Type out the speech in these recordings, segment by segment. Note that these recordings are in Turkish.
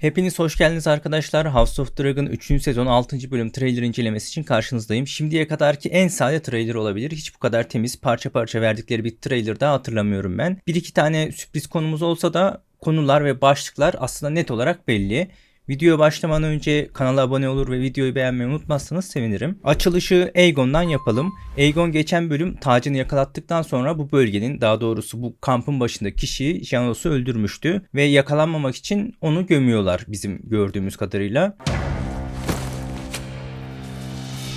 Hepiniz hoş geldiniz arkadaşlar. House of Dragon 3. sezon 6. bölüm trailer incelemesi için karşınızdayım. Şimdiye kadarki en sade trailer olabilir. Hiç bu kadar temiz parça parça verdikleri bir trailer daha hatırlamıyorum ben. Bir iki tane sürpriz konumuz olsa da konular ve başlıklar aslında net olarak belli. Videoya başlamadan önce kanala abone olur ve videoyu beğenmeyi unutmazsanız sevinirim. Açılışı Aegon'dan yapalım. Aegon geçen bölüm tacını yakalattıktan sonra bu bölgenin, daha doğrusu bu kampın başındaki kişiyi, Janos'u öldürmüştü. Ve yakalanmamak için onu gömüyorlar bizim gördüğümüz kadarıyla.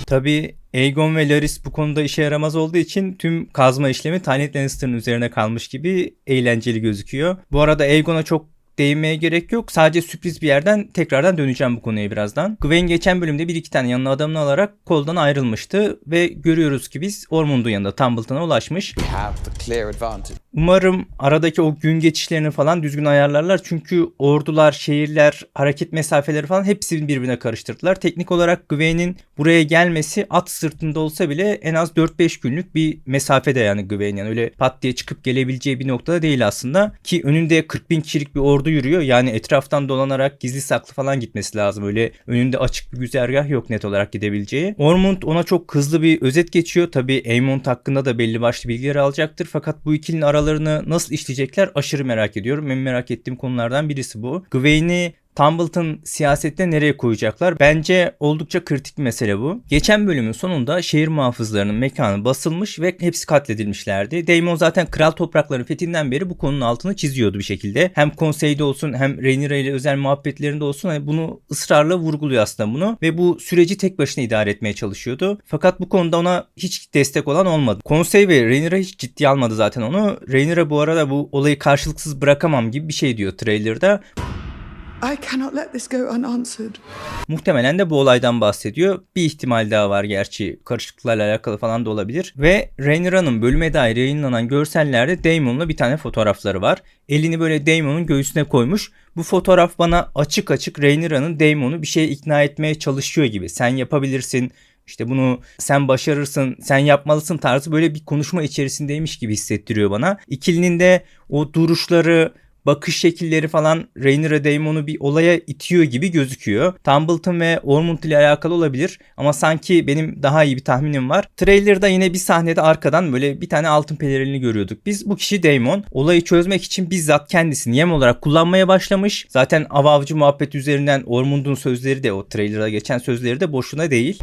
Tabii Aegon ve Larys bu konuda işe yaramaz olduğu için tüm kazma işlemi Tyrion Lannister'ın üzerine kalmış gibi eğlenceli gözüküyor. Bu arada Aegon'a çok değinmeye gerek yok. Sadece sürpriz bir yerden tekrardan döneceğim bu konuya birazdan. Gwen geçen bölümde bir iki tane yanına adamını alarak koldan ayrılmıştı ve görüyoruz ki biz Ormond'un yanında Tumbleton'a ulaşmış. Umarım aradaki o gün geçişlerini falan düzgün ayarlarlar. Çünkü ordular, şehirler, hareket mesafeleri falan hepsini birbirine karıştırdılar. Teknik olarak Gwen'in buraya gelmesi at sırtında olsa bile en az 4-5 günlük bir mesafede yani Gwen. Yani öyle pat diye çıkıp gelebileceği bir noktada değil aslında. Ki önünde 40.000 kişilik bir ordu yürüyor. Yani etraftan dolanarak gizli saklı falan gitmesi lazım. Öyle önünde açık bir güzergah yok net olarak gidebileceği. Ormond ona çok hızlı bir özet geçiyor. Tabii Aemond hakkında da belli başlı bilgileri alacaktır. Fakat bu ikilinin aralarını nasıl işleyecekler aşırı merak ediyorum. En merak ettiğim konulardan birisi bu. Gwen'i Tumbleton siyasetine nereye koyacaklar? Bence oldukça kritik bir mesele bu. Geçen bölümün sonunda şehir muhafızlarının mekanı basılmış ve hepsi katledilmişlerdi. Daemon zaten kral topraklarının fethinden beri bu konunun altını çiziyordu bir şekilde. Hem konseyde olsun hem Rhaenyra ile özel muhabbetlerinde olsun hani bunu ısrarla vurguluyor aslında bunu. Ve bu süreci tek başına idare etmeye çalışıyordu. Fakat bu konuda ona hiç destek olan olmadı. Konsey ve Rhaenyra hiç ciddiye almadı zaten onu. Rhaenyra bu arada bu olayı karşılıksız bırakamam gibi bir şey diyor trailer'da. I cannot let this go unanswered. Muhtemelen de bu olaydan bahsediyor. Bir ihtimal daha var gerçi. Karışıklıklarla alakalı falan da olabilir. Ve Rhaenyra'nın bölüme dair yayınlanan görsellerde Daemon'la bir tane fotoğrafları var. Elini böyle Daemon'un göğsüne koymuş. Bu fotoğraf bana açık açık Rhaenyra'nın Daemon'u bir şeye ikna etmeye çalışıyor gibi. Sen yapabilirsin. İşte bunu sen başarırsın, sen yapmalısın tarzı böyle bir konuşma içerisindeymiş gibi hissettiriyor bana. İkilinin de o duruşları, bakış şekilleri falan Rhaenyra Daemon'u bir olaya itiyor gibi gözüküyor. Tumbleton ve Ormond ile alakalı olabilir ama sanki benim daha iyi bir tahminim var. Trailer'da yine bir sahnede arkadan böyle bir tane altın pelerini görüyorduk. Biz bu kişi Daemon olayı çözmek için bizzat kendisini yem olarak kullanmaya başlamış. Zaten avcı muhabbet üzerinden Ormond'un sözleri de o trailer'da geçen sözleri de boşuna değil.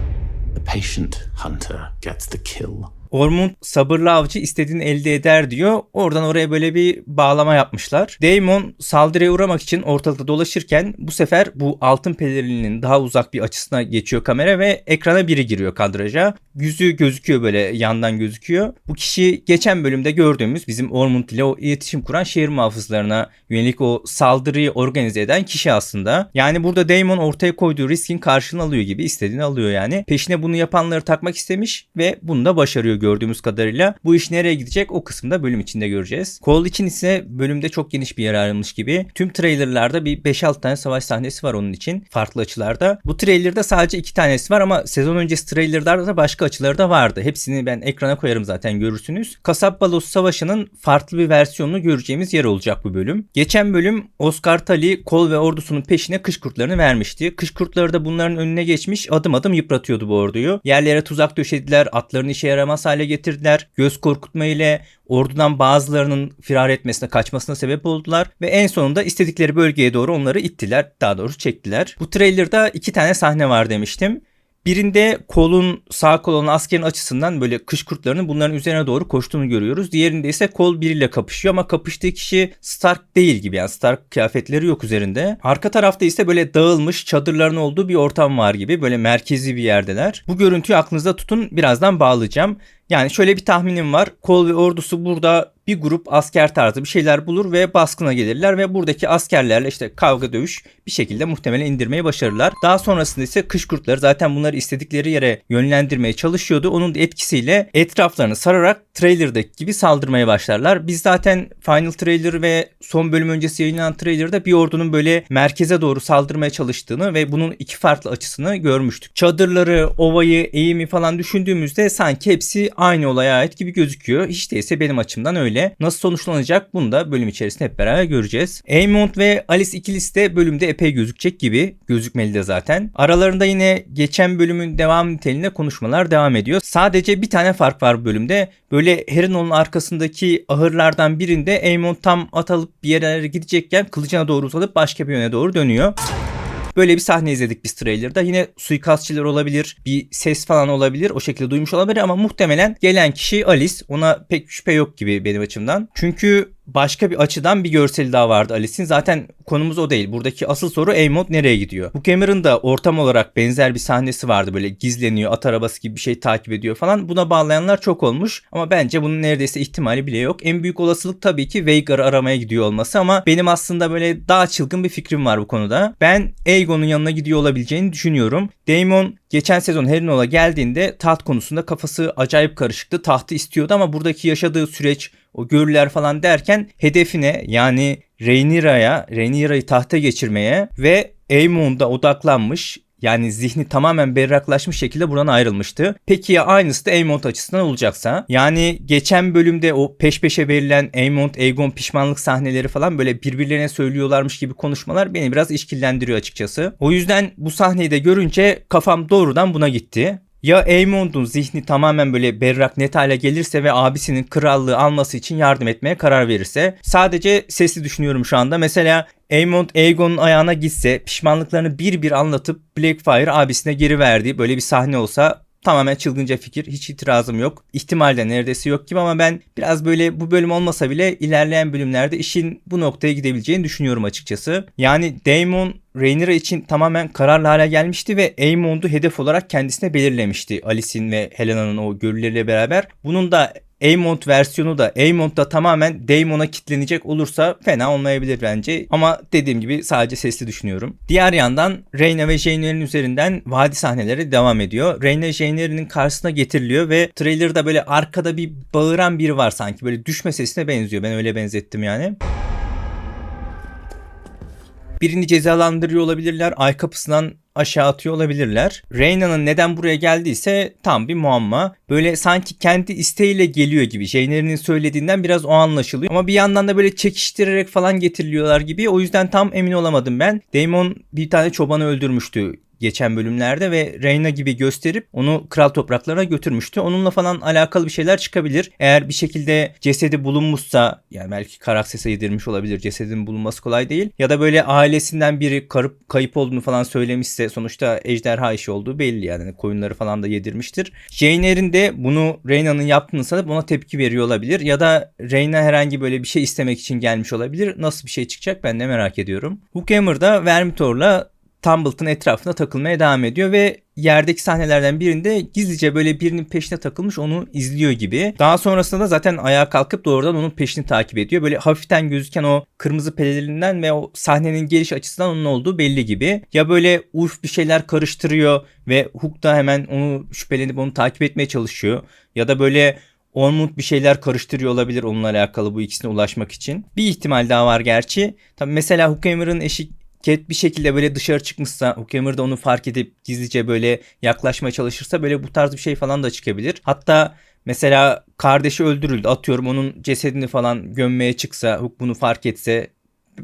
The patient hunter gets the kill. Ormond sabırlı avcı istediğini elde eder diyor. Oradan oraya böyle bir bağlama yapmışlar. Daemon saldırıya uğramak için ortalıkta dolaşırken bu sefer bu altın pelerininin daha uzak bir açısına geçiyor kamera ve ekrana biri giriyor kadraja. Yüzü gözüküyor böyle yandan gözüküyor. Bu kişi geçen bölümde gördüğümüz bizim Ormond ile o iletişim kuran şehir muhafızlarına yönelik o saldırıyı organize eden kişi aslında. Yani burada Daemon ortaya koyduğu riskin karşılığını alıyor gibi istediğini alıyor yani. Peşine bunu yapanları takmak istemiş ve bunu da başarıyor gördüğümüz kadarıyla. Bu iş nereye gidecek o kısımda bölüm içinde göreceğiz. Cole için ise bölümde çok geniş bir yer ayrılmış gibi. Tüm trailerlarda bir 5-6 tane savaş sahnesi var onun için. Farklı açılarda. Bu trailerda sadece 2 tanesi var ama sezon öncesi trailerlarda da başka açıları da vardı. Hepsini ben ekrana koyarım zaten görürsünüz. Kasap Balosu Savaşı'nın farklı bir versiyonunu göreceğimiz yer olacak bu bölüm. Geçen bölüm Oscar Tully, Cole ve ordusunun peşine kış kurtlarını vermişti. Kış kurtları da bunların önüne geçmiş adım adım yıpratıyordu bu orduyu. Yerlere tuzak döşediler. Atların işe yaramaz hale getirdiler. Göz korkutma ile ordudan bazılarının firar etmesine, kaçmasına sebep oldular ve en sonunda istedikleri bölgeye doğru onları ittiler. Daha doğrusu çektiler. Bu trailer'da 2 tane sahne var demiştim. Birinde Cole'un sağ kol olan askerin açısından böyle kış kurtlarının bunların üzerine doğru koştuğunu görüyoruz. Diğerinde ise Cole biriyle kapışıyor ama kapıştığı kişi Stark değil gibi, yani Stark kıyafetleri yok üzerinde. Arka tarafta ise böyle dağılmış çadırların olduğu bir ortam var gibi, böyle merkezi bir yerdeler. Bu görüntüyü aklınızda tutun, birazdan bağlayacağım. Yani şöyle bir tahminim var. Cole ve ordusu burada bir grup asker tarzı bir şeyler bulur ve baskına gelirler ve buradaki askerlerle işte kavga dövüş bir şekilde muhtemelen indirmeyi başarırlar. Daha sonrasında ise kış kurtları zaten bunları istedikleri yere yönlendirmeye çalışıyordu. Onun da etkisiyle etraflarını sararak trailer'daki gibi saldırmaya başlarlar. Biz zaten final trailer ve son bölüm öncesi yayınlanan trailer'da bir ordunun böyle merkeze doğru saldırmaya çalıştığını ve bunun 2 farklı açısını görmüştük. Çadırları, ovayı, eğimi falan düşündüğümüzde sanki hepsi aynı olaya ait gibi gözüküyor. Hiç değilse benim açımdan öyle. Nasıl sonuçlanacak bunu da bölüm içerisinde hep beraber göreceğiz. Aemond ve Alice ikilisi de bölümde epey gözükecek gibi. Gözükmeli de zaten. Aralarında yine geçen bölümün devam niteliğinde konuşmalar devam ediyor. Sadece bir tane fark var bu bölümde. Böyle Harrenhal'ın arkasındaki ahırlardan birinde Aemond tam at alıp bir yerlere gidecekken kılıcına doğru uzatıp başka bir yöne doğru dönüyor. Böyle bir sahne izledik biz trailer'da. Yine suikastçiler olabilir, bir ses falan olabilir. O şekilde duymuş olabilir ama muhtemelen gelen kişi Alice. Ona pek şüphe yok gibi benim açımdan. Çünkü başka bir açıdan bir görseli daha vardı Alice'in. Zaten konumuz o değil. Buradaki asıl soru Aemond nereye gidiyor? Bu Cameron da ortam olarak benzer bir sahnesi vardı. Böyle gizleniyor, at arabası gibi bir şey takip ediyor falan. Buna bağlayanlar çok olmuş. Ama bence bunun neredeyse ihtimali bile yok. En büyük olasılık tabii ki Vhagar'ı aramaya gidiyor olması ama benim aslında böyle daha çılgın bir fikrim var bu konuda. Ben Aegon'un yanına gidiyor olabileceğini düşünüyorum. Daemon geçen sezon Harrenhal'a geldiğinde taht konusunda kafası acayip karışıktı. Tahtı istiyordu ama buradaki yaşadığı süreç, o görüler falan derken hedefine yani Rhaenyra'yı tahta geçirmeye ve Aemond'a odaklanmış. Yani zihni tamamen berraklaşmış şekilde buradan ayrılmıştı. Peki ya aynısı da Aemond açısından olacaksa? Yani geçen bölümde o peş peşe verilen Aemond-Aegon pişmanlık sahneleri falan böyle birbirlerine söylüyorlarmış gibi konuşmalar beni biraz işkillendiriyor açıkçası. O yüzden bu sahneyi de görünce kafam doğrudan buna gitti. Ya Aemond'un zihni tamamen böyle berrak net hale gelirse ve abisinin krallığı alması için yardım etmeye karar verirse. Sadece sesli düşünüyorum şu anda. Mesela Aemond Aegon'un ayağına gitse, pişmanlıklarını bir bir anlatıp Blackfyre abisine geri verdiği böyle bir sahne olsa tamamen çılgınca fikir. Hiç itirazım yok. İhtimal de neredeyse yok gibi ama ben biraz böyle bu bölüm olmasa bile ilerleyen bölümlerde işin bu noktaya gidebileceğini düşünüyorum açıkçası. Yani Daemon Rhaenyra için tamamen kararlı hale gelmişti ve Aemond'u hedef olarak kendisine belirlemişti. Alicent ve Helaena'nın o görüleriyle beraber. Bunun da Aemond versiyonu da Aemond'da tamamen Daemon'a kitlenecek olursa fena olmayabilir bence. Ama dediğim gibi sadece sesli düşünüyorum. Diğer yandan Rhaena ve Rhaenyra'nın üzerinden vadi sahneleri devam ediyor. Rhaena Rhaenyra'nın karşısına getiriliyor ve trailer'da böyle arkada bir bağıran biri var sanki. Böyle düşme sesine benziyor. Ben öyle benzettim yani. Birini cezalandırıyor olabilirler. Ay kapısından aşağı atıyor olabilirler. Rhaena'nın neden buraya geldiyse tam bir muamma. Böyle sanki kendi isteğiyle geliyor gibi. Rhaenyra'nın söylediğinden biraz o anlaşılıyor. Ama bir yandan da böyle çekiştirerek falan getiriliyorlar gibi. O yüzden tam emin olamadım ben. Daemon bir tane çobanı öldürmüştü geçen bölümlerde ve Rhaena gibi gösterip onu kral topraklarına götürmüştü. Onunla falan alakalı bir şeyler çıkabilir. Eğer bir şekilde cesedi bulunmuşsa yani belki Karakses'e yedirmiş olabilir. Cesedin bulunması kolay değil. Ya da böyle ailesinden biri kayıp olduğunu falan söylemişse sonuçta ejderha işi olduğu belli yani. Koyunları falan da yedirmiştir. Rhaenyra de bunu Rhaena'nın yaptığını sanıp ona tepki veriyor olabilir. Ya da Rhaena herhangi böyle bir şey istemek için gelmiş olabilir. Nasıl bir şey çıkacak ben de merak ediyorum. Hookhammer da Vermithor'la Tumbleton etrafında takılmaya devam ediyor ve yerdeki sahnelerden birinde gizlice böyle birinin peşine takılmış onu izliyor gibi. Daha sonrasında da zaten ayağa kalkıp doğrudan onun peşini takip ediyor. Böyle hafiften gözüken o kırmızı pelerinden ve o sahnenin geliş açısından onun olduğu belli gibi. Ya böyle Ulf bir şeyler karıştırıyor ve Hook da hemen onu şüphelenip onu takip etmeye çalışıyor. Ya da böyle Ormond bir şeyler karıştırıyor olabilir onunla alakalı bu ikisine ulaşmak için. Bir ihtimal daha var gerçi. Tabii mesela Hookhammer'ın eşi Cat bir şekilde böyle dışarı çıkmışsa Hookhammer da onu fark edip gizlice böyle yaklaşmaya çalışırsa böyle bu tarz bir şey falan da çıkabilir. Hatta mesela kardeşi öldürüldü atıyorum onun cesedini falan gömmeye çıksa Hook bunu fark etse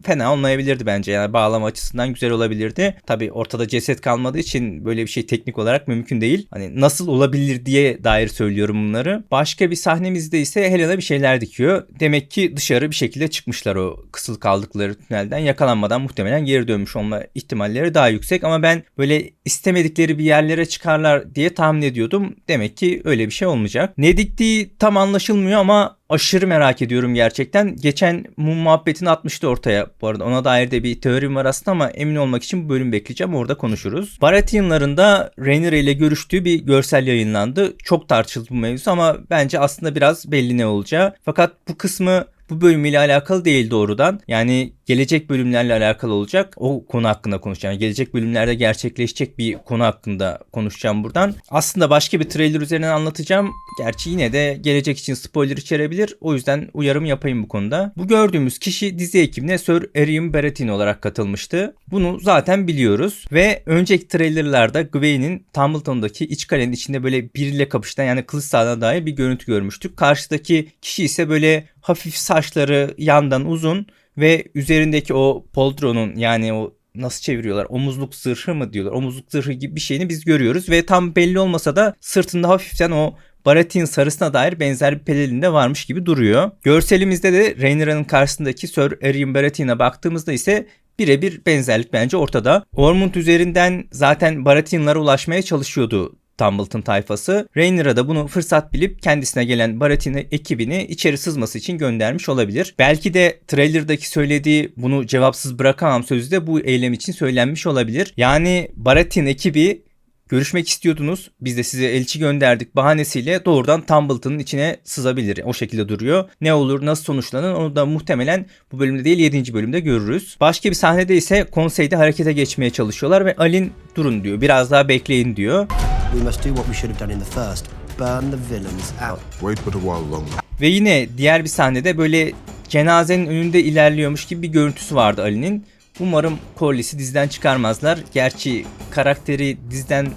fena olmayabilirdi bence. Yani bağlama açısından güzel olabilirdi. Tabii ortada ceset kalmadığı için böyle bir şey teknik olarak mümkün değil. Hani nasıl olabilir diye dair söylüyorum bunları. Başka bir sahnemizde ise Helaena bir şeyler dikiyor. Demek ki dışarı bir şekilde çıkmışlar o kısılı kaldıkları tünelden. Yakalanmadan muhtemelen geri dönmüş olma ihtimalleri daha yüksek ama ben böyle istemedikleri bir yerlere çıkarlar diye tahmin ediyordum. Demek ki öyle bir şey olmayacak. Ne diktiği tam anlaşılmıyor ama aşırı merak ediyorum gerçekten. Geçen mum muhabbetini atmıştı ortaya bu arada. Ona dair de bir teorim var aslında ama emin olmak için bu bölüm bekleyeceğim. Orada konuşuruz. Baratheon'ların da Rhaenyra ile görüştüğü bir görsel yayınlandı. Çok tartışıldı bu mevzu ama bence aslında biraz belli ne olacağı. Fakat bu kısmı bu bölümüyle alakalı değil doğrudan. Yani gelecek bölümlerle alakalı olacak. O konu hakkında konuşacağım. Yani gelecek bölümlerde gerçekleşecek bir konu hakkında konuşacağım buradan. Aslında başka bir trailer üzerinden anlatacağım. Gerçi yine de gelecek için spoiler içerebilir. O yüzden uyarım yapayım bu konuda. Bu gördüğümüz kişi dizi ekibine Sir Arian Baratheon olarak katılmıştı. Bunu zaten biliyoruz. Ve önceki trailerlarda Gwen'in Tumbleton'daki iç kalenin içinde böyle biriyle kapıştan yani kılıç sağlığına dair bir görüntü görmüştük. Karşıdaki kişi ise böyle hafif saçları yandan uzun ve üzerindeki o poldronun yani o nasıl çeviriyorlar? Omuzluk zırhı mı diyorlar? Omuzluk zırhı gibi bir şeyini biz görüyoruz ve tam belli olmasa da sırtında hafiften o Baratheon sarısına dair benzer bir pelerin de varmış gibi duruyor. Görselimizde de Rhaenyra'nın karşısındaki Sir Arian Baratheon'a baktığımızda ise birebir benzerlik bence ortada. Ormond üzerinden zaten Baratheon'lara ulaşmaya çalışıyordu Tumbleton tayfası. Rhaenyra da bunu fırsat bilip kendisine gelen Baratheon ekibini içeri sızması için göndermiş olabilir. Belki de trailer'daki söylediği bunu cevapsız bırakamam sözü de bu eylem için söylenmiş olabilir. Yani Baratheon ekibi görüşmek istiyordunuz. Biz de size elçi gönderdik bahanesiyle doğrudan Tumbleton'un içine sızabilir. O şekilde duruyor. Ne olur nasıl sonuçlanır onu da muhtemelen bu bölümde değil 7. bölümde görürüz. Başka bir sahnede ise konseyde harekete geçmeye çalışıyorlar ve Alin durun diyor. Biraz daha bekleyin diyor. We must do what we should have done in the first. Burn the villains out. Wait but a while longer. Ve yine diğer bir sahnede böyle cenazenin önünde ilerliyormuş gibi bir görüntüsü vardı Ali'nin. Umarım Corlys'i diziden çıkarmazlar. Gerçi karakteri diziden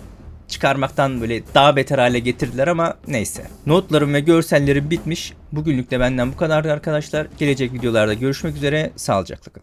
çıkarmaktan böyle daha beter hale getirdiler ama neyse. Notlarım ve görsellerim bitmiş. Bugünlük de benden bu kadardı arkadaşlar. Gelecek videolarda görüşmek üzere. Sağlıcakla kalın.